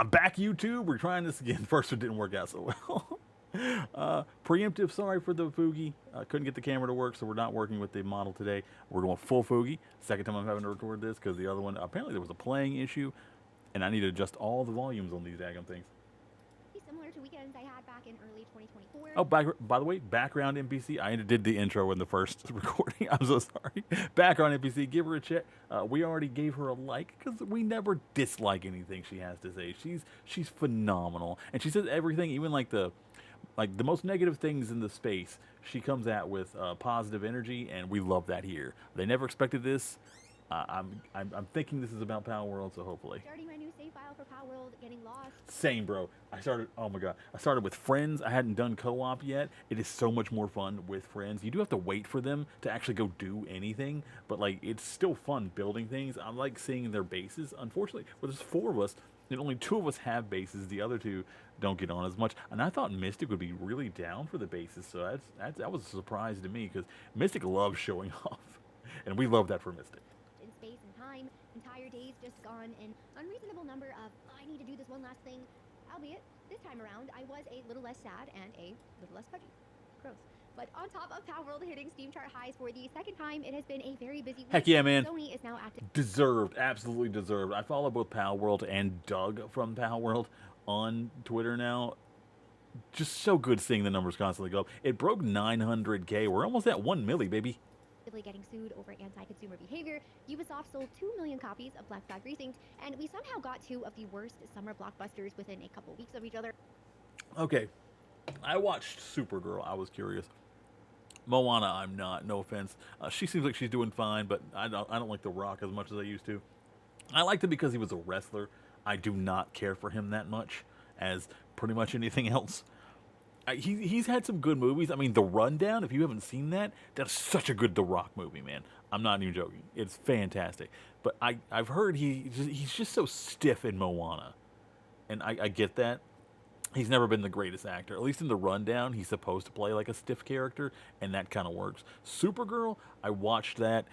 I'm back, YouTube. We're trying this again. First one didn't work out so well. Preemptive, sorry for the Fugi. Couldn't get the camera to work, so we're not working with the model today. We're going full Fugi. Second time I'm having to record this because the other one, apparently there was a playing issue, and I need to adjust all the volumes on these daggum things. Similar to weekends I had back in early 2024. Oh, by the way, background NPC. I did the intro in the first recording. I'm so sorry. Background NPC, give her a check. We already gave her a like because we never dislike anything she has to say. She's phenomenal, and she says everything, even like the most negative things in the space. She comes at with positive energy, and we love that here. They never expected this. I'm thinking this is about Power World, so hopefully. Starting my new save file for Power World, getting lost. Same, bro. Oh my god. I started with friends. I hadn't done co-op yet. It is so much more fun with friends. You do have to wait for them to actually go do anything, but like it's still fun building things. I like seeing their bases. Unfortunately, well, there's 4 of us, and only 2 of us have bases. The other 2 don't get on as much. And I thought Mystic would be really down for the bases, so that was a surprise to me because Mystic loves showing off, and we love that for Mystic. In space and time, entire days just gone, an unreasonable number of I need to do this one last thing. Albeit, this time around, I was a little less sad and a little less pudgy. Gross. But on top of Power World hitting Steam chart highs for the second time, it has been a very busy week. Heck yeah, man. Sony is now active. Deserved, absolutely deserved. I follow both Power World and Doug from Power World on Twitter now. Just so good seeing the numbers constantly go up. It broke 900K. We're almost at 1 milli, baby. Getting sued over anti-consumer behavior, Ubisoft sold 2 million copies of Black Flag Precinct, and we somehow got 2 of the worst summer blockbusters within a couple weeks of each other. Okay, I watched Supergirl. I was curious. Moana, I'm not. No offense. She seems like she's doing fine, but I don't like The Rock as much as I used to. I liked him because he was a wrestler. I do not care for him that much as pretty much anything else. He's had some good movies. I mean, The Rundown, if you haven't seen that, that's such a good The Rock movie, man. I'm not even joking. It's fantastic. But I've heard he's just so stiff in Moana. And I get that. He's never been the greatest actor. At least in The Rundown, he's supposed to play like a stiff character, and that kind of works. Supergirl, I watched that.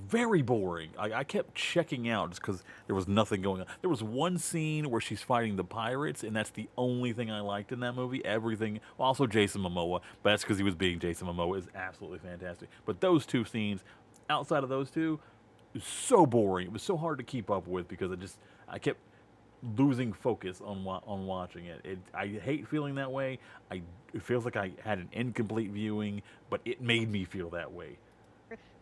Very boring. I kept checking out just because there was nothing going on. There was one scene where she's fighting the pirates, and that's the only thing I liked in that movie. Everything, well, also Jason Momoa, but that's because he was being Jason Momoa, is absolutely fantastic. But those 2 scenes, outside of those 2, it was so boring. It was so hard to keep up with because I kept losing focus on watching it. I hate feeling that way. It feels like I had an incomplete viewing, but it made me feel that way.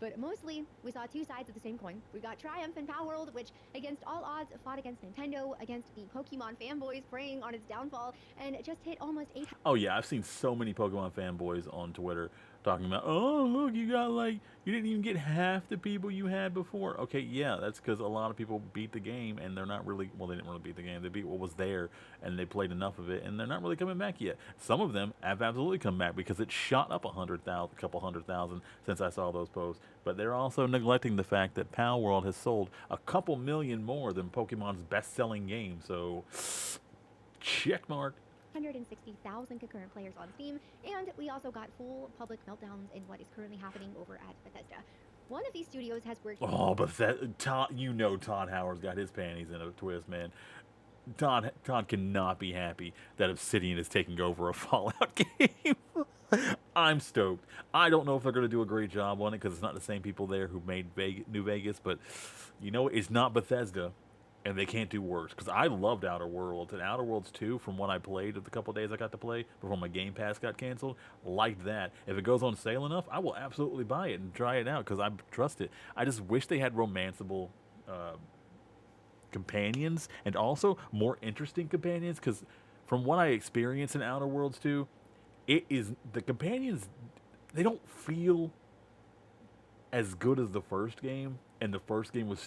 But mostly, we saw 2 sides of the same coin. We got Triumph in Power World, which, against all odds, fought against Nintendo, against the Pokemon fanboys preying on its downfall, and just hit almost 8. Oh yeah, I've seen so many Pokemon fanboys on Twitter talking about, oh look, you didn't even get half the people you had before. Okay, yeah, that's because a lot of people beat the game and they're not really, well, they didn't really beat the game. They beat what was there and they played enough of it and they're not really coming back yet. Some of them have absolutely come back because it shot up 100,000, a couple 100,000 since I saw those posts. But they're also neglecting the fact that Power World has sold a couple million more than Pokemon's best-selling game. So, check mark. 160,000 concurrent players on Steam, and we also got full public meltdowns in what is currently happening over at Bethesda. One of these studios has worked. Oh, Bethesda! Todd Howard's got his panties in a twist, man. Todd cannot be happy that Obsidian is taking over a Fallout game. I'm stoked. I don't know if they're going to do a great job on it because it's not the same people there who made New Vegas, but you know, it's not Bethesda. And they can't do worse because I loved Outer Worlds, and Outer Worlds 2, from what I played the couple days I got to play before my Game Pass got canceled, liked that. If it goes on sale enough, I will absolutely buy it and try it out because I trust it. I just wish they had romanceable companions and also more interesting companions because from what I experienced in Outer Worlds 2, the companions, they don't feel as good as the first game. And the first game was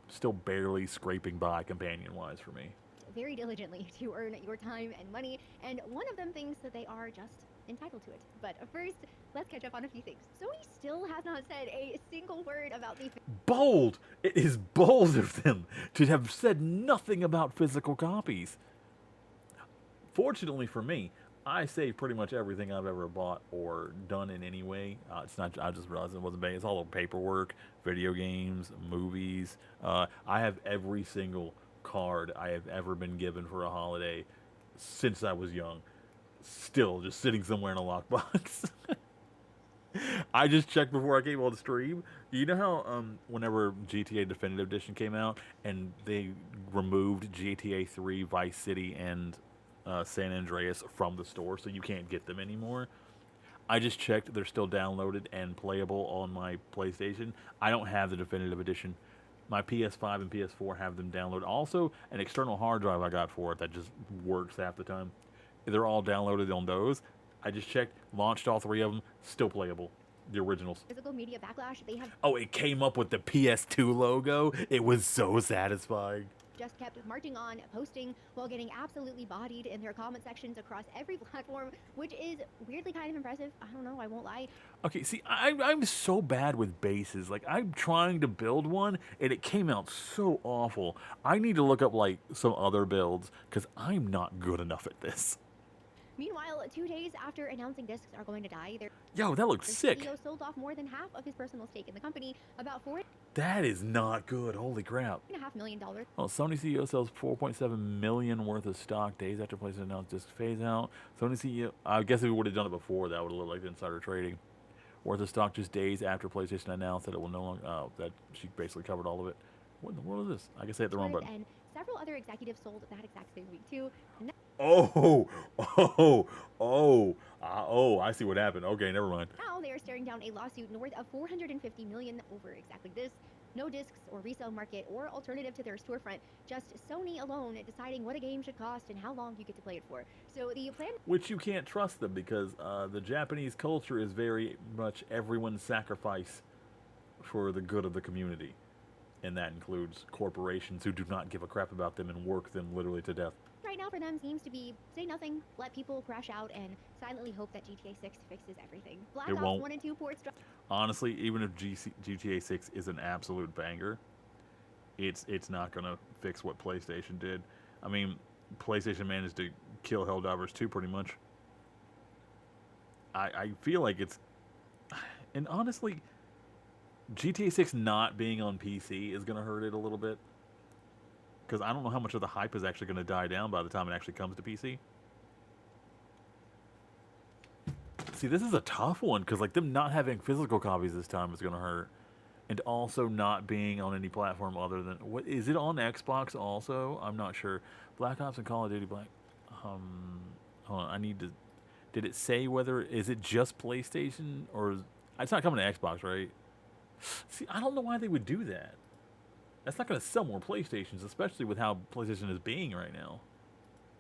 still barely scraping by companion-wise for me. Very diligently to earn your time and money, and one of them thinks that they are just entitled to it. But first, let's catch up on a few things. Sony still has not said a single word about the... Bold! It is bold of them to have said nothing about physical copies. Fortunately for me, I save pretty much everything I've ever bought or done in any way. It's not. I just realized it wasn't bad. It's all paperwork, video games, movies. I have every single card I have ever been given for a holiday since I was young. Still just sitting somewhere in a lockbox. I just checked before I came on the stream. You know how whenever GTA Definitive Edition came out and they removed GTA 3, Vice City, and San Andreas from the store, so you can't get them anymore. I just checked; they're still downloaded and playable on my PlayStation. I don't have the Definitive Edition. My PS5 and PS4 have them downloaded. Also, an external hard drive I got for it that just works half the time. They're all downloaded on those. I just checked, launched all three of them, still playable. The originals. Physical media backlash, they have Oh, it came up with the PS2 logo. It was so satisfying. just kept marching on, posting while getting absolutely bodied in their comment sections across every platform, which is weirdly kind of impressive. I don't know, I won't lie. Okay, see, I'm so bad with bases. Like, I'm trying to build one, and it came out so awful. I need to look up, like, some other builds, because I'm not good enough at this. Meanwhile, 2 days after announcing discs are going to die, their Yo, that looks sick. CEO sold off more than half of his personal stake in the company, about That is not good. Holy crap. $4.5 million. Oh, Sony CEO sells 4.7 million worth of stock days after PlayStation announced disc phase out. Sony CEO, I guess if we would have done it before, that would have looked like insider trading. Worth of stock just days after PlayStation announced that it will no longer. Oh, that she basically covered all of it. What in the world is this? I guess I hit the wrong button. And several other executives sold that exact same week too. Oh, I see what happened. Okay, never mind. Now they are staring down a lawsuit north of $450 million over exactly this. No discs or resale market or alternative to their storefront. Just Sony alone deciding what a game should cost and how long you get to play it for. So the plan. Which you can't trust them because the Japanese culture is very much everyone's sacrifice for the good of the community. And that includes corporations who do not give a crap about them and work them literally to death. Right now for them seems to be say nothing, let people crash out, and silently hope that GTA 6 fixes everything. Black It Ops won't. 1 and 2 ports drop. Honestly, even if GTA 6 is an absolute banger, it's not going to fix what PlayStation did. I mean, PlayStation managed to kill Helldivers 2 pretty much. I feel like it's... And honestly, GTA 6 not being on PC is going to hurt it a little bit. Because I don't know how much of the hype is actually going to die down by the time it actually comes to PC. See, this is a tough one, because like them not having physical copies this time is going to hurt. And also not being on any platform other than... What is it on Xbox also? I'm not sure. Black Ops and Call of Duty Black... hold on, I need to... Did it say whether... Is it just PlayStation? Or... It's not coming to Xbox, right? See, I don't know why they would do that. That's not going to sell more PlayStations, especially with how PlayStation is being right now.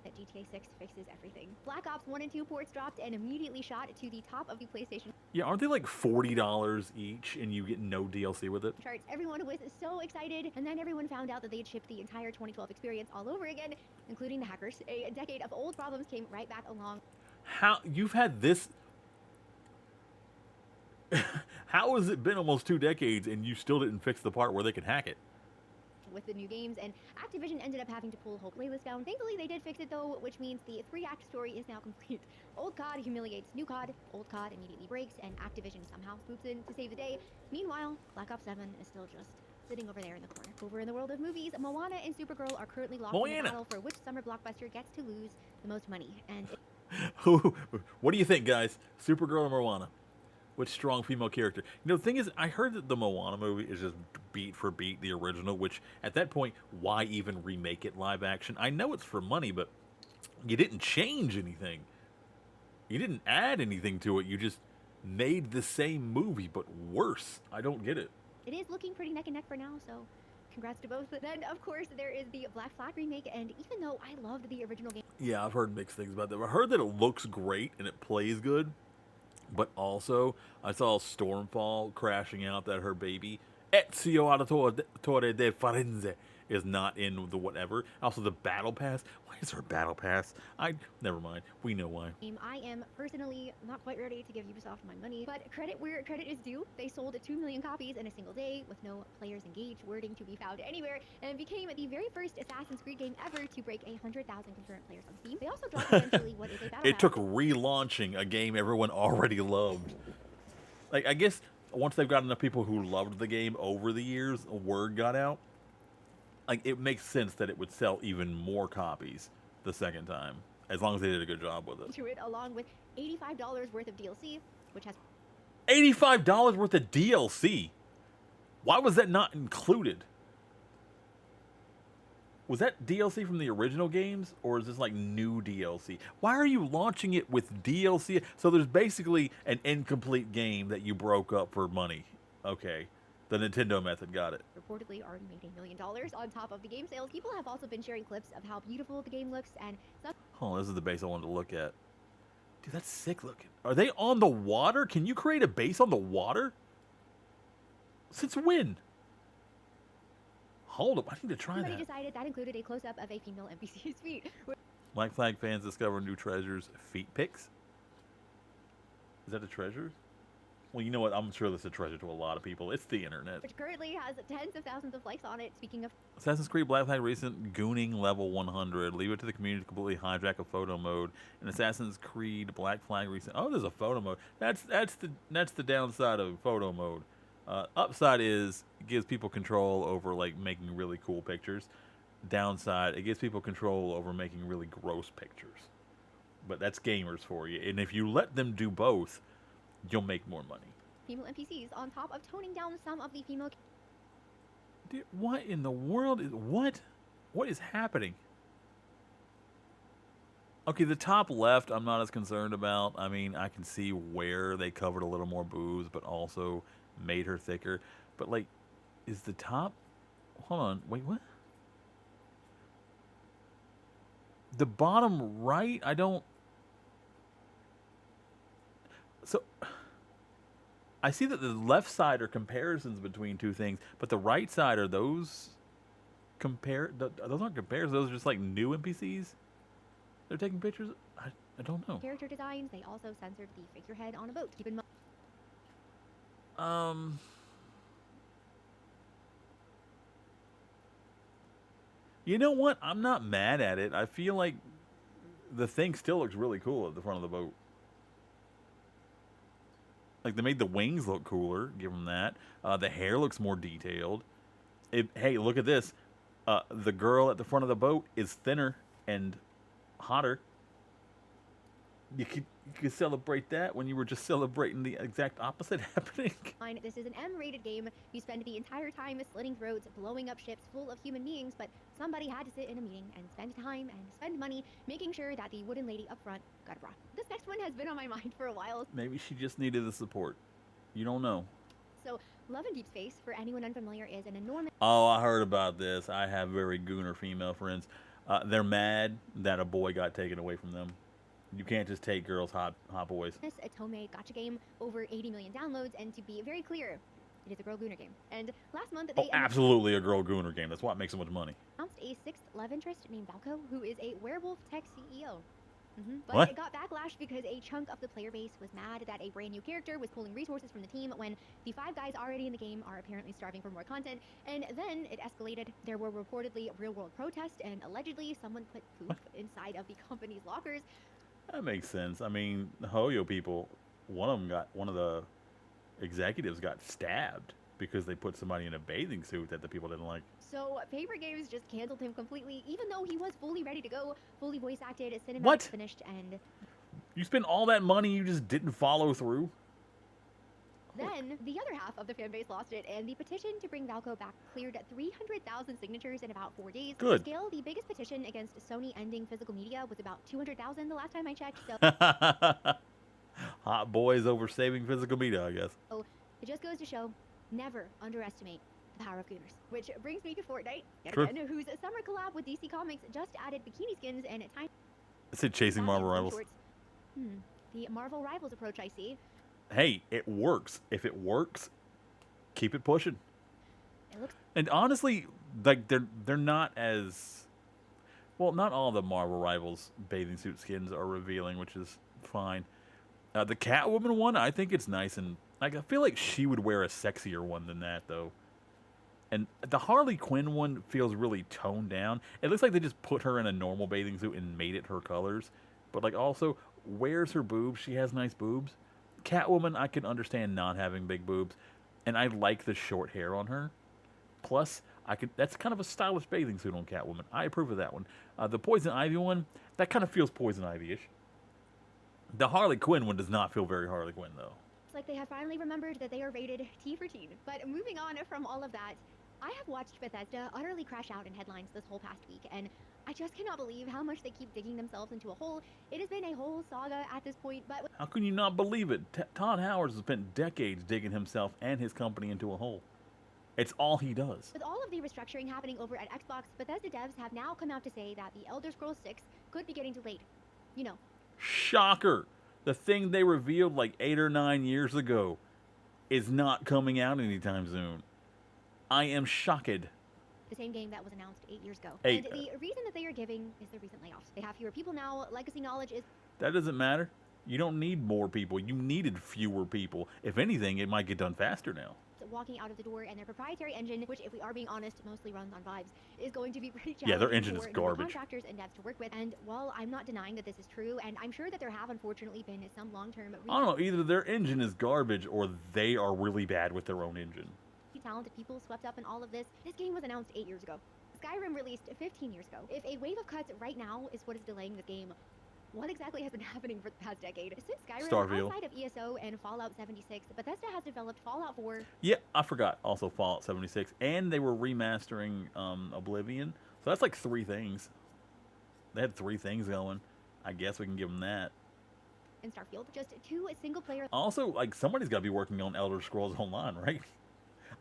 That GTA 6 fixes everything. Black Ops 1 and 2 ports dropped and immediately shot to the top of the PlayStation Yeah, aren't they like $40 each and you get no DLC with it? charts. Everyone was so excited, and then everyone found out that they had shipped the entire 2012 experience all over again, including the hackers. A decade of old problems came right back along. How... You've had this... How has it been almost 2 decades and you still didn't fix the part where they could hack it? With the new games, and Activision ended up having to pull the whole playlist down. Thankfully, they did fix it though, which means the 3-act story is now complete. Old COD humiliates new COD, old COD immediately breaks, and Activision somehow swoops in to save the day. Meanwhile, Black Ops 7 is still just sitting over there in the corner. Over in the world of movies, Moana and Supergirl are currently locked in a battle for which summer blockbuster gets to lose the most money. And What do you think, guys? Supergirl or Moana? Which strong female character? You know, the thing is, I heard that the Moana movie is just beat for beat the original, which at that point, why even remake it live action? I know it's for money, but you didn't change anything. You didn't add anything to it. You just made the same movie, but worse. I don't get it. it is looking pretty neck and neck for now, so congrats to both. Then, of course, there is the Black Flag remake, and even though I loved the original game... Yeah, I've heard mixed things about that. I heard that it looks great and it plays good. But also, I saw Stormfall crashing out that her baby, Ezio Auditore de Firenze, is not in the whatever. Also, the Battle Pass. Why is there a Battle Pass? Never mind. We know why. I am personally not quite ready to give Ubisoft my money, but credit where credit is due. They sold 2 million copies in a single day with no players engaged wording to be found anywhere, and became the very first Assassin's Creed game ever to break 100,000 concurrent players on Steam. They also dropped eventually what is a battle It pass. took relaunching a game everyone already loved. Like, I guess once they've got enough people who loved the game over the years, a word got out. like it makes sense that it would sell even more copies the second time, as long as they did a good job with it. To it, along with $85 worth of DLC, which has $85 worth of DLC. Why was that not included? Was that DLC from the original games, or is this like new DLC? Why are you launching it with DLC? So there's basically an incomplete game that you broke up for money. Okay. The Nintendo method, got it. reportedly already made $1 million on top of the game sales. People have also been sharing clips of how beautiful the game looks, and some Oh, this is the base I wanted to look at. Dude, that's sick looking. Are they on the water? Can you create a base on the water? Since when? Hold up, I need to try somebody that. decided that included a close-up of a female NPC's feet. Black Flag fans discover new treasures. Feet pics? Is that a treasure? Well, you know what? I'm sure that's a treasure to a lot of people. It's the internet. Which currently has tens of thousands of likes on it. Speaking of Assassin's Creed Black Flag recent gooning level 100. Leave it to the community to completely hijack a photo mode. And Assassin's Creed Black Flag recent. Oh, there's a photo mode. That's the downside of photo mode. Upside is it gives people control over like making really cool pictures. Downside, it gives people control over making really gross pictures. But that's gamers for you. And if you let them do both, you'll make more money. female NPCs, on top of toning down some of the female Dude, what in the world is what? What is happening? Okay, the top left I'm not as concerned about. I mean, I can see where they covered a little more boobs, but also made her thicker. But like, is the top? Hold on, wait, what? The bottom right, I don't. So, I see that the left side are comparisons between two things, but the right side are those Those aren't comparisons. Those are just like new NPCs. They're taking pictures. I don't know. character designs. They also censored the figurehead on a boat. Keep in mind. You know what? I'm not mad at it. I feel like the thing still looks really cool at the front of the boat. Like they made the wings look cooler. Give them that. The hair looks more detailed. Hey, look at this. The girl at the front of the boat is thinner and hotter. You could celebrate that when you were just celebrating the exact opposite happening. This is an M-rated game. You spend the entire time slitting throats, blowing up ships full of human beings, but somebody had to sit in a meeting and spend time and spend money making sure that the wooden lady up front got a bra. This next one has been on my mind for a while. Maybe she just needed the support. You don't know. So, Love in Deep Space, for anyone unfamiliar, is an enormous Oh, I heard about this. I have very gooner female friends. They're mad that a boy got taken away from them. You can't just take girls hot boys. Atome gacha game, over 80 million downloads, and to be very clear, it is a girl gooner game. And last month they Absolutely a girl gooner game. That's why it makes so much money. announced a sixth love interest named Valko, who is a werewolf tech CEO. But What? it got backlash because a chunk of the player base was mad that a brand new character was pulling resources from the team when the 5 guys already in the game are apparently starving for more content. And then it escalated. There were reportedly real-world protests, and allegedly someone put poop inside of the company's lockers. That makes sense. I mean, the Hoyo people, one of the executives got stabbed because they put somebody in a bathing suit that the people didn't like. So Paper Games just canceled him completely, even though he was fully ready to go, fully voice acted, cinematics What? finished, and You spent all that money, you just didn't follow through? then the other half of the fan base lost it, and the petition to bring Valko back cleared 300,000 signatures in about 4 days. Good. To scale, the biggest petition against Sony ending physical media was about 200,000 the last time I checked, so Hot boys over saving physical media, I guess. it just goes to show, never underestimate the power of gooners. Which brings me to Fortnite, yet True. again, whose summer collab with DC Comics just added bikini skins and tiny I said chasing Marvel rivals. shorts. The Marvel Rivals approach, I see. Hey, it works. If it works, keep it pushing. It looks And honestly, like they're not as well. Not all the Marvel Rivals bathing suit skins are revealing, which is fine. The Catwoman one, I think it's nice, and like I feel like she would wear a sexier one than that though. And the Harley Quinn one feels really toned down. It looks like they just put her in a normal bathing suit and made it her colors. But like also, where's her boobs? She has nice boobs. Catwoman, I can understand not having big boobs, and I like the short hair on her. Plus, That's kind of a stylish bathing suit on Catwoman. I approve of that one. The Poison Ivy one, that kind of feels Poison Ivy-ish. The Harley Quinn one does not feel very Harley Quinn though. It's like they have finally remembered that they are rated T for teen. But moving on from all of that, I have watched Bethesda utterly crash out in headlines this whole past week, and I just cannot believe how much they keep digging themselves into a hole. It has been a whole saga at this point, but How can you not believe it? Todd Howard has spent decades digging himself and his company into a hole. It's all he does. with all of the restructuring happening over at Xbox, Bethesda devs have now come out to say that the Elder Scrolls 6 could be getting delayed. You know, Shocker! The thing they revealed like 8 or 9 years ago is not coming out anytime soon. I am shocked. the same game that was announced 8 years ago. Eight. And the reason that they are giving is the recent layoffs. They have fewer people now. Legacy knowledge is That doesn't matter. You don't need more people. You needed fewer people. If anything, it might get done faster now. walking out of the door, and their proprietary engine, which, if we are being honest, mostly runs on vibes, is going to be pretty challenging Yeah, their engine for is new garbage. contractors and devs to work with. And while I'm not denying that this is true, and I'm sure that there have unfortunately been some long-term I don't know. Either their engine is garbage or they are really bad with their own engine. talented people swept up in all of this. This game was announced 8 years ago. Skyrim released 15 years ago. If a wave of cuts right now is what is delaying this game, what exactly has been happening for the past decade? Since Skyrim, Starfield. outside of ESO and Fallout 76, Bethesda has developed Fallout 4. Yeah, I forgot. Also Fallout 76. And they were remastering Oblivion. So that's like 3 things. They had 3 things going. I guess we can give them that. And Starfield, just 2 single-player Also, like, somebody's got to be working on Elder Scrolls Online, right?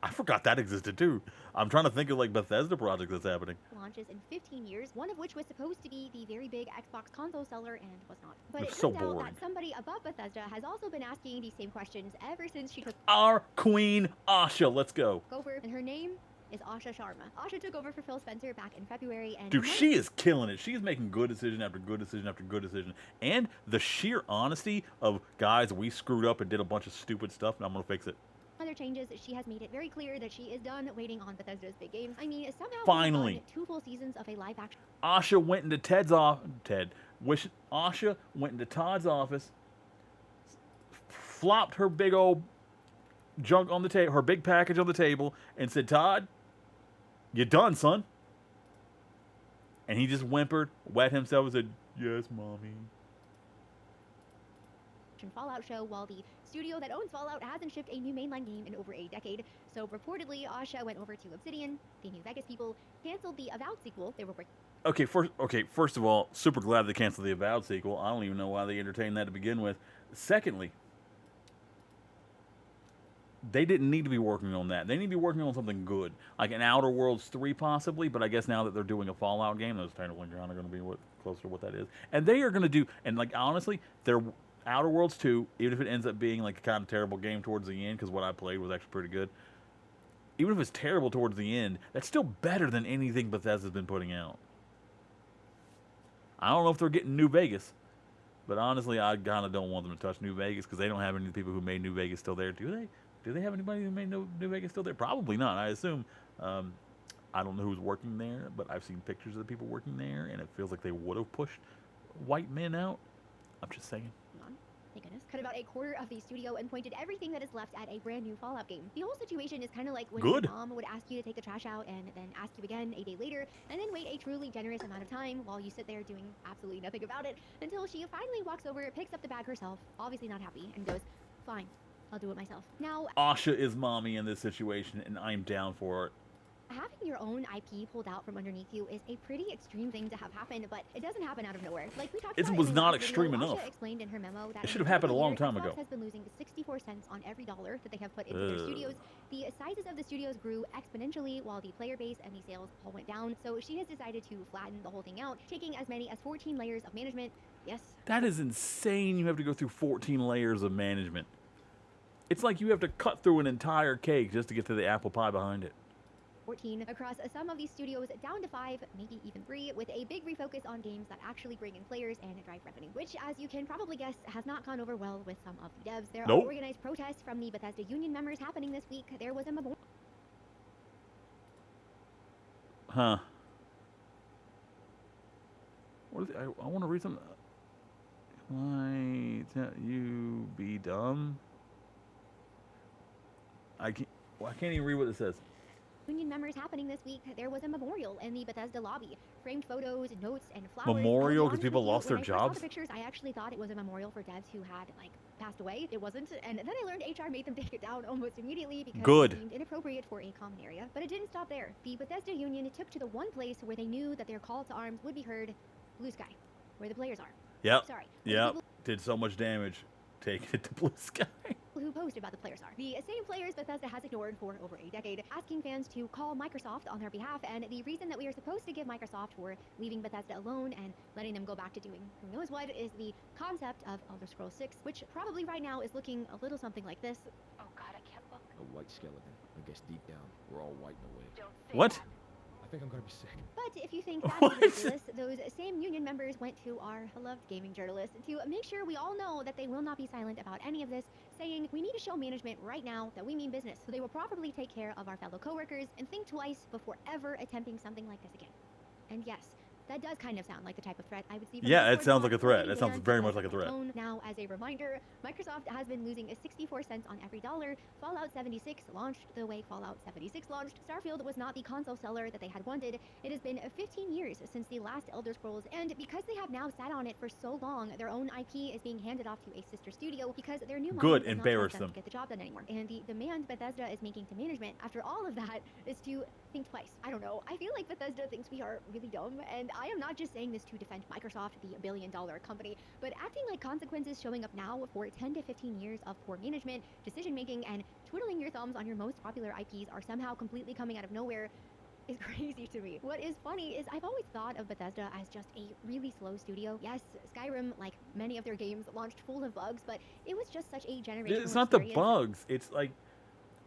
I forgot that existed too. I'm trying to think of like Bethesda projects that's happening. launches in 15 years, one of which was supposed to be the very big Xbox console seller and was not. But It's it so turns out boring. that somebody above Bethesda has also been asking these same questions ever since she took Our Queen Asha, let's go. over, and her name is Asha Sharma. Asha took over for Phil Spencer back in February, and Dude, she is killing it. She is making good decision after good decision after good decision. And the sheer honesty of, guys, we screwed up and did a bunch of stupid stuff, and I'm going to fix it. other changes, she has made it very clear that she is done waiting on Bethesda's big games. I mean, somehow Finally. on 2 full seasons of a live action Asha went into Asha went into Todd's office, flopped her big old junk on the table, her big package on the table, and said, "Todd, you done, son?" And he just whimpered, wet himself, and said, "Yes, mommy." Fallout show, while the studio that owns Fallout hasn't shipped a new mainline game in over a decade. So reportedly, Asha went over to Obsidian, the New Vegas people, canceled the Avowed sequel they were working First of all, super glad they canceled the Avowed sequel. I don't even know why they entertained that to begin with. Secondly, they didn't need to be working on that. They need to be working on something good, like an Outer Worlds 3 possibly. But I guess now that they're doing a Fallout game, those technically are going to be closer to what that is. And they are going to do, and like honestly, their Outer Worlds 2, even if it ends up being like a kind of terrible game towards the end, because what I played was actually pretty good. Even if it's terrible towards the end, that's still better than anything Bethesda's been putting out. I don't know if they're getting New Vegas, but honestly, I kind of don't want them to touch New Vegas because they don't have any people who made New Vegas still there, do they? Do they have anybody who made New Vegas still there? Probably not, I assume. I don't know who's working there, but I've seen pictures of the people working there, and it feels like they would have pushed white men out. I'm just saying. on. Thank goodness. Cut about a quarter of the studio and pointed everything that is left at a brand new Fallout game. The whole situation is kind of like when Good. your mom would ask you to take the trash out and then ask you again a day later, and then wait a truly generous amount of time while you sit there doing absolutely nothing about it until she finally walks over, picks up the bag herself, obviously not happy, and goes, "Fine, I'll do it myself." Now, Asha is mommy in this situation, and I'm down for it. having your own IP pulled out from underneath you is a pretty extreme thing to have happen, but it doesn't happen out of nowhere. Like we talked It about was in the not last extreme video, enough. Asha explained in her memo that It should in have happened a the long year, time Xbox ago. has been losing 64 cents on every dollar that they have put into their studios. The sizes of the studios grew exponentially while the player base and the sales all went down. So she has decided to flatten the whole thing out, taking as many as 14 layers of management. Yes, That is insane. You have to go through 14 layers of management. It's like you have to cut through an entire cake just to get to the apple pie behind it. 14 across some of these studios, down to 5, maybe even 3, with a big refocus on games that actually bring in players and drive revenue, which, as you can probably guess, has not gone over well with some of the devs. There Nope. are organized protests from the Bethesda union members happening this week. There was a memorial Huh. What is it? I want to read something. Why you be dumb? I can't even read what it says. Union members happening this week, there was a memorial in the Bethesda lobby. Framed photos, notes, and flowers. Memorial because I'll be people honest lost with you, their when I first saw jobs? the pictures, I actually thought it was a memorial for devs who had, like, passed away. It wasn't. And then I learned HR made them take it down almost immediately because Good. it seemed inappropriate for a common area. But it didn't stop there. The Bethesda Union took to the one place where they knew that their call to arms would be heard, Blue Sky, where the players are. Yep. Sorry. Yep. Did so much damage. Taking it to Blue Sky. Who post about the players are. The same players Bethesda has ignored for over a decade, asking fans to call Microsoft on their behalf, and the reason that we are supposed to give Microsoft for leaving Bethesda alone and letting them go back to doing who knows what is the concept of Elder Scrolls 6, which probably right now is looking a little something like this. Oh god, I can't look. A white skeleton. I guess deep down, we're all white in a way. Don't say What? that. I think I'm gonna be sick. But if you think that's What? ridiculous, those same union members went to our beloved gaming journalists to make sure we all know that they will not be silent about any of this, saying we need to show management right now that we mean business, so they will properly take care of our fellow coworkers and think twice before ever attempting something like this again. And yes, that does kind of sound like the type of threat I would see from Yeah, the it sounds like a Discord threat. bot It sounds banned very because much like a of the threat. tone. Now, as a reminder, Microsoft has been losing 64 cents on every dollar. Fallout 76 launched the way Fallout 76 launched. Starfield was not the console seller that they had wanted. It has been 15 years since the last Elder Scrolls, and because they have now sat on it for so long, their own IP is being handed off to a sister studio because their new Good, mind does not embarrass trust them them. to get the job done anymore. And the demand Bethesda is making to management after all of that is to think twice. I don't know. I feel like Bethesda thinks we are really dumb, and I am not just saying this to defend Microsoft, the billion-dollar company, but acting like consequences showing up now for 10 to 15 years of poor management, decision-making, and twiddling your thumbs on your most popular IPs are somehow completely coming out of nowhere is crazy to me. What is funny is I've always thought of Bethesda as just a really slow studio. Yes, Skyrim, like many of their games, launched full of bugs, but it was just such a generational It's not the experience. bugs. It's like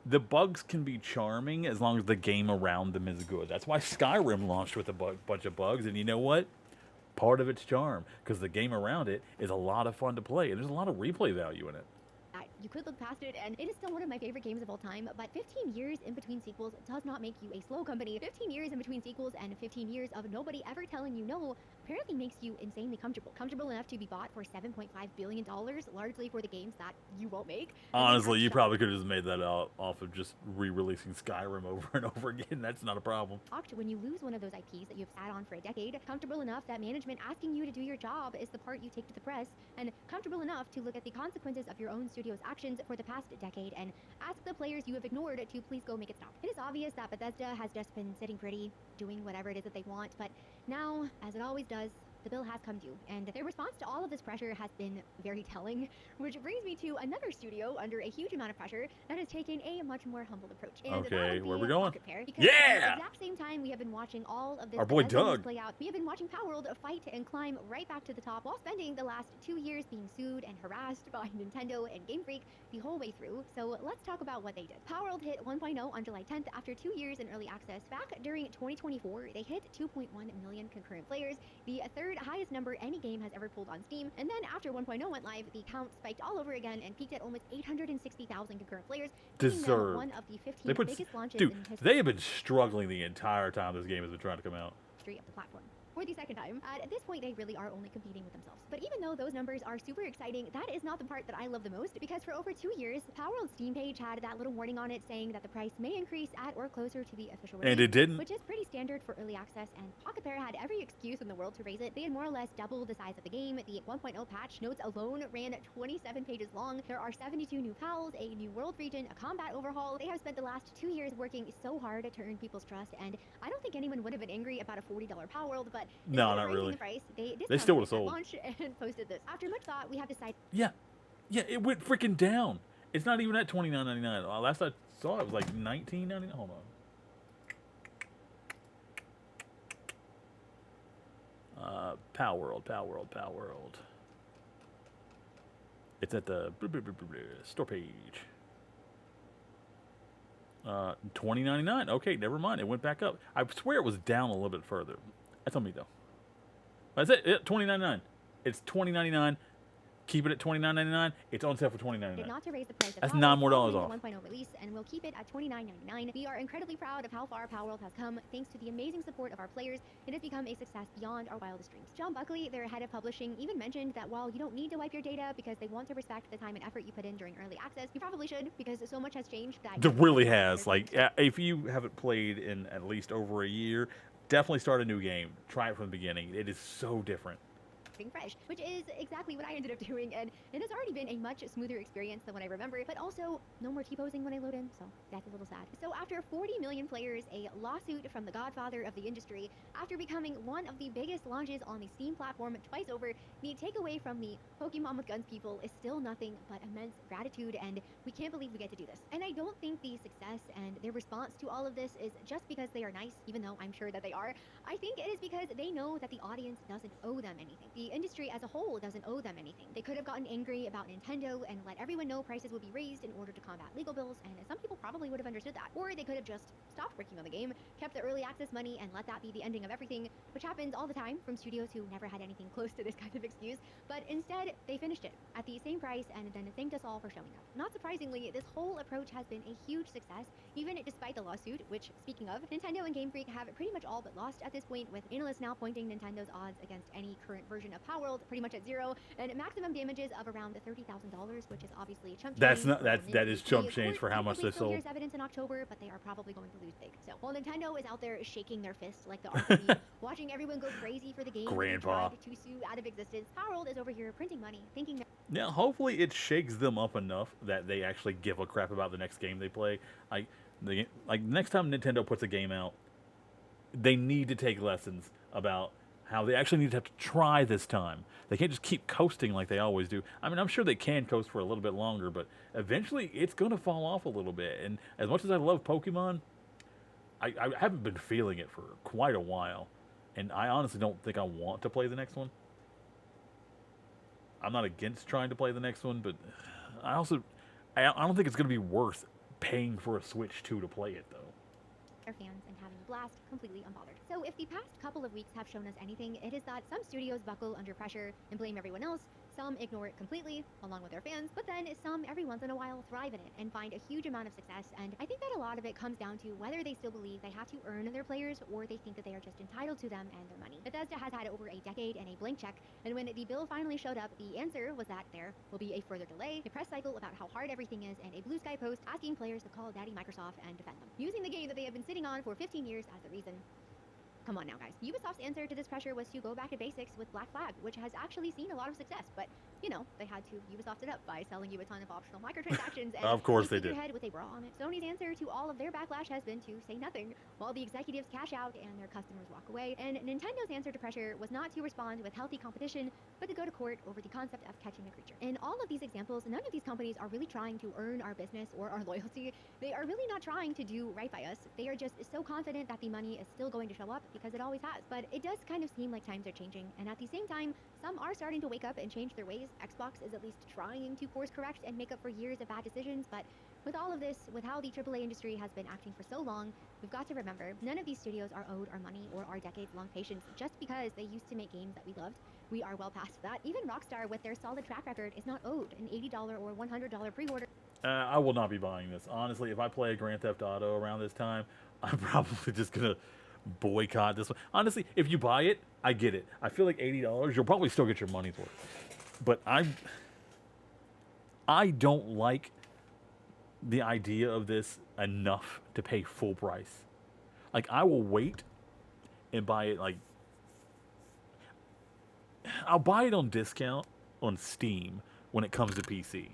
the bugs can be charming as long as the game around them is good. That's why Skyrim launched with a bunch of bugs, and you know what? Part of its charm, because the game around it is a lot of fun to play, and there's a lot of replay value in it. You could look past it, and it is still one of my favorite games of all time, but 15 years in between sequels does not make you a slow company. 15 years in between sequels and 15 years of nobody ever telling you no apparently makes you insanely comfortable. Comfortable enough to be bought for $7.5 billion, largely for the games that you won't make. Honestly, you probably could have just made that out off of just re-releasing Skyrim over and over again. That's not a problem. When you lose one of those IPs that you've sat on for a decade, comfortable enough that management asking you to do your job is the part you take to the press, and comfortable enough to look at the consequences of your own studio's actions for the past decade and ask the players you have ignored to please go make it stop. It is obvious that Bethesda has just been sitting pretty, doing whatever it is that they want, but now, as it always does, the bill has come due, and their response to all of this pressure has been very telling, which brings me to another studio under a huge amount of pressure that has taken a much more humble approach. And that Okay, would where be we going? Pocket Pair, because Yeah! at the exact same time we have been watching all of this Our boy Bethesda news Doug. play out, we have been watching Palworld fight and climb right back to the top while spending the last 2 years being sued and harassed by Nintendo and Game Freak the whole way through. So let's talk about what they did. Palworld hit 1.0 on July 10th after 2 years in early access. Back during 2024, they hit 2.1 million concurrent players, the third highest number any game has ever pulled on Steam. And then after 1.0 went live, the count spiked all over again and peaked at almost 860,000 concurrent players, making them Deserved. one of the 15 They put, biggest launches dude, in history. they have been struggling the entire time this game has been trying to come out. Of the platform. For the second time. At this point, they really are only competing with themselves. But even though those numbers are super exciting, that is not the part that I love the most, because for over 2 years, Palworld's Steam page had that little warning on it saying that the price may increase at or closer to the official release. And it didn't. Which is pretty standard for early access, and Pocket Pair had every excuse in the world to raise it. They had more or less doubled the size of the game. The 1.0 patch notes alone ran 27 pages long. There are 72 new pals, a new world region, a combat overhaul. They have spent the last 2 years working so hard to earn people's trust, and I don't think anyone would have been angry about a $40 Palworld, but No, instead of not raising really. the price, they They still discounted would've it at sold. launch and posted this. After much thought, we have decided. Yeah, it went freaking down. It's not even at $29.99. Last I saw it was like $19.99. Hold on. Palworld. It's at the store page. $20.99. Okay, never mind. It went back up. I swear it was down a little bit further. That's on me though. That's it. $20.99. It's $20.99 keep it at $29.99. It's on sale for $29.99. Not to raise the price of That's Power $9 more following off. the 1.0 release, and we'll keep it at $29.99. We are incredibly proud of how far Power World has come, thanks to the amazing support of our players. It has become a success beyond our wildest dreams. John Buckley, their head of publishing, even mentioned that while you don't need to wipe your data because they want to respect the time and effort you put in during early access, you probably should, because so much has changed that It really has. Like, if you haven't played in at least over a year, definitely start a new game. Try it from the beginning. It is so different. Fresh, which is exactly what I ended up doing, and it has already been a much smoother experience than what I remember, but also no more T-posing when I load in, so that's a little sad. So after 40 million players, a lawsuit from the godfather of the industry, after becoming one of the biggest launches on the Steam platform twice over, the takeaway from the Pokemon with Guns people is still nothing but immense gratitude, and we can't believe we get to do this. And I don't think the success and their response to all of this is just because they are nice, even though I'm sure that they are. I think it is because they know that the audience doesn't owe them anything. The industry as a whole doesn't owe them anything. They could have gotten angry about Nintendo and let everyone know prices would be raised in order to combat legal bills, and some people probably would have understood that. Or they could have just stopped working on the game, kept the early access money, and let that be the ending of everything, which happens all the time from studios who never had anything close to this kind of excuse. But instead, they finished it at the same price and then thanked us all for showing up. Not surprisingly, this whole approach has been a huge success, even despite the lawsuit, which, speaking of, Nintendo and Game Freak have pretty much all but lost at this point, with analysts now pointing Nintendo's odds against any current version of Power World pretty much at zero, and maximum damages of around $30,000, which is obviously chump change. That is chump change for how much they sold. Here's evidence in October, but they are probably going to lose big. So while Nintendo is out there shaking their fists like the RPD, watching everyone go crazy for the game, Grandpa, to sue out of existence, Power World is over here printing money, thinking that. Now, hopefully, it shakes them up enough that they actually give a crap about the next game they play. Like next time Nintendo puts a game out, they need to take lessons about how they actually need to have to try this time. They can't just keep coasting like they always do. I mean, I'm sure they can coast for a little bit longer, but eventually it's going to fall off a little bit. And as much as I love Pokemon, I haven't been feeling it for quite a while. And I honestly don't think I want to play the next one. I'm not against trying to play the next one, but I don't think it's going to be worth paying for a Switch 2 to play it, though. Their fans and having a blast completely unbothered. So if the past couple of weeks have shown us anything, it is that some studios buckle under pressure and blame everyone else, some ignore it completely, along with their fans, but then some every once in a while thrive in it and find a huge amount of success, and I think that a lot of it comes down to whether they still believe they have to earn their players or they think that they are just entitled to them and their money. Bethesda has had over a decade and a blank check, and when the bill finally showed up, the answer was that there will be a further delay, a press cycle about how hard everything is, and a blue sky post asking players to call Daddy Microsoft and defend them, using the game that they have been sitting on for 15 years as the reason. Come on now, guys. Ubisoft's answer to this pressure was to go back to basics with Black Flag, which has actually seen a lot of success, but, you know, they had to Ubisoft it up by selling you a ton of optional microtransactions and of course they did. Your head with a bra on it. Sony's answer to all of their backlash has been to say nothing, while the executives cash out and their customers walk away, and Nintendo's answer to pressure was not to respond with healthy competition, but to go to court over the concept of catching a creature. In all of these examples, none of these companies are really trying to earn our business or our loyalty. They are really not trying to do right by us. They are just so confident that the money is still going to show up because it always has. But it does kind of seem like times are changing, and at the same time, some are starting to wake up and change their ways. Xbox is at least trying to course correct and make up for years of bad decisions, but with all of this, with how the AAA industry has been acting for so long, we've got to remember, none of these studios are owed our money or our decades-long patience just because they used to make games that we loved. We are well past that. Even Rockstar, with their solid track record, is not owed an $80 or $100 pre-order. I will not be buying this. Honestly, if I play a Grand Theft Auto around this time, I'm probably just going to boycott this one. Honestly, if you buy it, I get it. I feel like $80, you'll probably still get your money's worth. But I don't like the idea of this enough to pay full price. Like, I will wait and buy it, like, I'll buy it on discount on Steam when it comes to PC.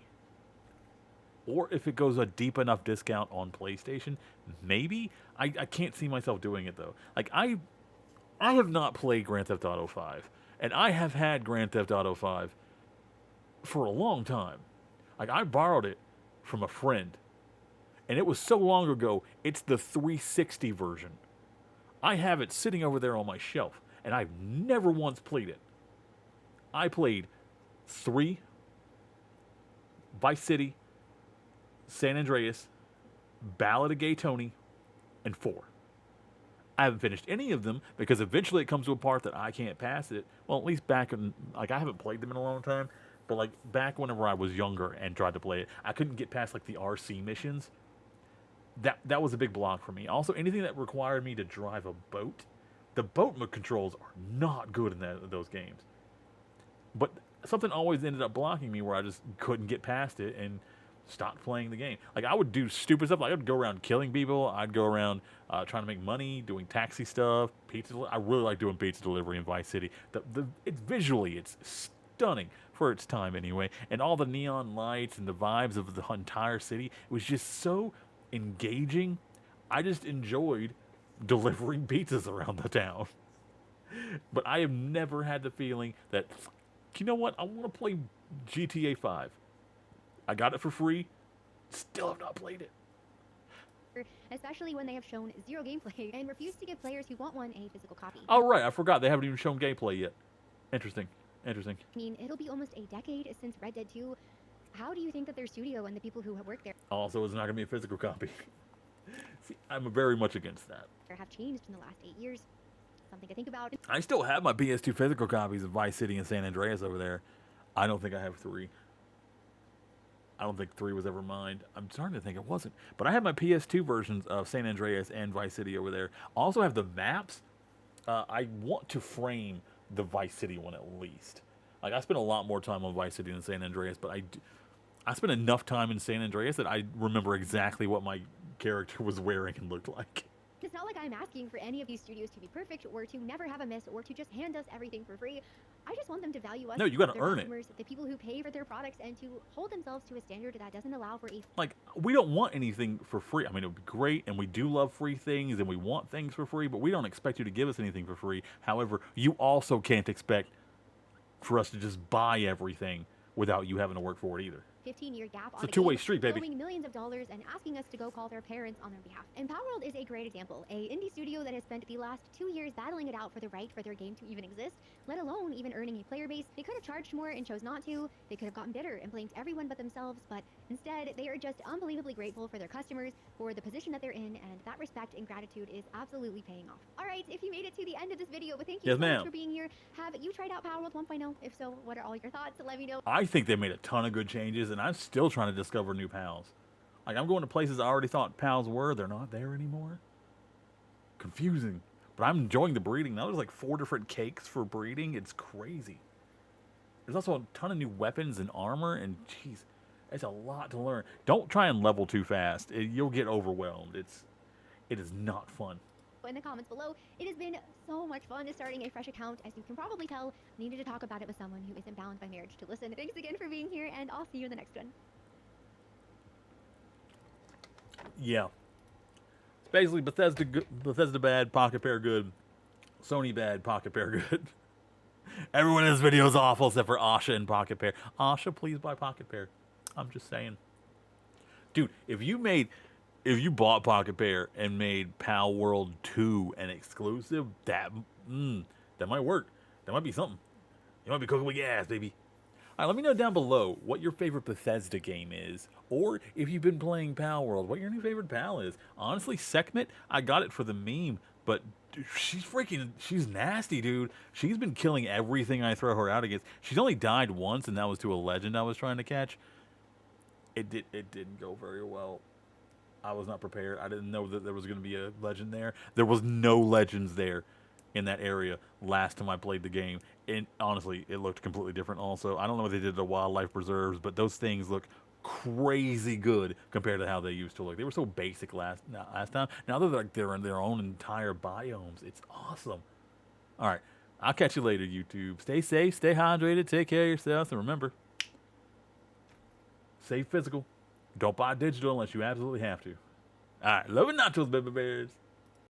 Or if it goes a deep enough discount on PlayStation, maybe. I can't see myself doing it, though. Like, I have not played Grand Theft Auto 5. And I have had Grand Theft Auto 5 for a long time. Like, I borrowed it from a friend. And it was so long ago, it's the 360 version. I have it sitting over there on my shelf. And I've never once played it. I played 3, Vice City, San Andreas, Ballad of Gay Tony, and 4. I haven't finished any of them because eventually it comes to a part that I can't pass it. Well, at least back in, like, I haven't played them in a long time, But like back whenever I was younger and tried to play it, I couldn't get past like the RC missions. That was a big block for me. Also, anything that required me to drive a boat, the boat controls are not good in those games. But something always ended up blocking me where I just couldn't get past it and stopped playing the game. Like I would do stupid stuff. Like I'd go around killing people. I'd go around trying to make money, doing taxi stuff, pizza. I really like doing pizza delivery in Vice City. It's visually it's stunning for its time anyway, and all the neon lights and the vibes of the entire city. It was just so engaging. I just enjoyed delivering pizzas around the town. But I have never had the feeling that, you know what, I want to play GTA 5. I got it for free, still have not played it. Especially when they have shown zero gameplay and refuse to give players who want one a physical copy. Oh, right, I forgot. They haven't even shown gameplay yet. Interesting. Interesting. I mean, it'll be almost a decade since Red Dead 2. How do you think that their studio and the people who have worked there Also, it's not going to be a physical copy. See, I'm very much against that. have changed in the last 8 years? Something to think about. I still have my PS2 physical copies of Vice City and San Andreas over there. I don't think I have 3. I don't think 3 was ever mine. I'm starting to think it wasn't. But I have my PS2 versions of San Andreas and Vice City over there. I also have the maps. I want to frame the Vice City one at least. Like I spent a lot more time on Vice City than San Andreas, but I spent enough time in San Andreas that I remember exactly what my character was wearing and looked like. It's not like I'm asking for any of these studios to be perfect or to never have a miss or to just hand us everything for free. I just want them to value us. No, you gotta their earn it. customers, the people who pay for their products, and to hold themselves to a standard that doesn't allow for a Like, we don't want anything for free. I mean, it would be great, and we do love free things, and we want things for free, but we don't expect you to give us anything for free. However, you also can't expect for us to just buy everything without you having to work for it either. 15-year gap It's on a two-way street, baby. Blowing millions of dollars and asking us to go call their parents on their behalf. And Palworld is a great example, a indie studio that has spent the last 2 years battling it out for the right for their game to even exist, let alone even earning a player base. They could have charged more and chose not to. They could have gotten bitter and blamed everyone but themselves, but instead they are just unbelievably grateful for their customers, for the position that they're in, and that respect and gratitude is absolutely paying off. All right, if you made it to the end of this video, but thank you Yes, so ma'am. much for being here. Have you tried out Palworld 1.0? If so, what are all your thoughts? Let me know. I think they made a ton of good changes, and I'm still trying to discover new pals. Like, I'm going to places I already thought pals were. They're not there anymore. Confusing. But I'm enjoying the breeding. Now there's like 4 different cakes for breeding. It's crazy. There's also a ton of new weapons and armor, and jeez, it's a lot to learn. Don't try and level too fast. You'll get overwhelmed. It is not fun. In the comments below. It has been so much fun starting a fresh account. As you can probably tell, I needed to talk about it with someone who isn't bound by marriage to listen. Thanks again for being here, and I'll see you in the next one. Yeah. It's basically Bethesda good, Bethesda bad, Pocket Pair good, Sony bad, Pocket Pair good. Everyone in this video is awful except for Asha and Pocket Pair. Asha, please buy Pocket Pair. I'm just saying. Dude, if you bought Pocket Pair and made Pal World 2 an exclusive, that might work. That might be something. You might be cooking with gas, baby. All right, let me know down below what your favorite Bethesda game is, or if you've been playing Pal World, what your new favorite pal is. Honestly, Sekhmet, I got it for the meme, but dude, she's nasty, dude. She's been killing everything I throw her out against. She's only died once, and that was to a legend I was trying to catch. It didn't go very well. I was not prepared. I didn't know that there was going to be a legend there. There was no legends there in that area last time I played the game. And honestly, it looked completely different also. I don't know what they did to wildlife preserves, but those things look crazy good compared to how they used to look. They were so basic last time. Now they're in their own entire biomes. It's awesome. All right. I'll catch you later, YouTube. Stay safe, stay hydrated, take care of yourself, and remember, save physical. Don't buy digital unless you absolutely have to. All right. Love and nachos, baby bears.